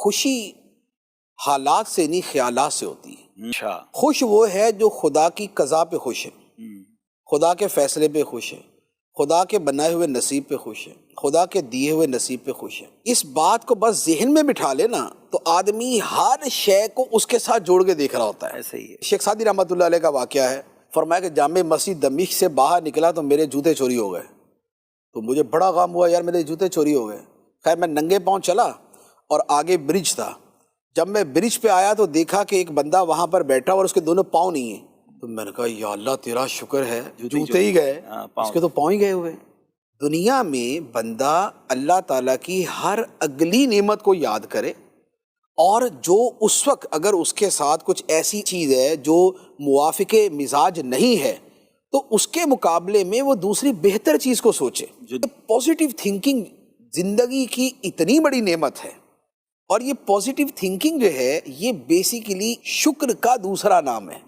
خوشی حالات سے نہیں خیالات سے ہوتی ہے۔ اچھا، خوش وہ ہے جو خدا کی قضا پہ خوش ہے، خدا کے فیصلے پہ خوش ہے، خدا کے بنائے ہوئے نصیب پہ خوش ہے، خدا کے دیے ہوئے نصیب پہ خوش ہے۔ اس بات کو بس ذہن میں بٹھا لے نا تو آدمی ہر شے کو اس کے ساتھ جوڑ کے دیکھ رہا ہوتا ہے۔ ایسے ہی ہے۔ شیخ سعدی رحمۃ اللہ علیہ کا واقعہ ہے، فرمایا کہ جامع مسجد دمشق سے باہر نکلا تو میرے جوتے چوری ہو گئے، تو مجھے بڑا غم ہوا، یار میرے جوتے چوری ہو گئے۔ خیر میں ننگے پاؤں چلا اور آگے برج تھا، جب میں برج پہ آیا تو دیکھا کہ ایک بندہ وہاں پر بیٹھا اور اس کے دونوں پاؤں نہیں ہیں، تو میں نے کہا یا اللہ تیرا شکر ہے جوتے ہی گئے، اس کے تو پاؤں ہی گئے ہوئے۔ دنیا میں بندہ اللہ تعالیٰ کی ہر اگلی نعمت کو یاد کرے، اور جو اس وقت اگر اس کے ساتھ کچھ ایسی چیز ہے جو موافق مزاج نہیں ہے تو اس کے مقابلے میں وہ دوسری بہتر چیز کو سوچے۔ پازیٹیو تھنکنگ زندگی کی اتنی بڑی نعمت ہے، اور یہ پازیٹیو تھنکنگ جو ہے یہ بیسیکلی شکر کا دوسرا نام ہے۔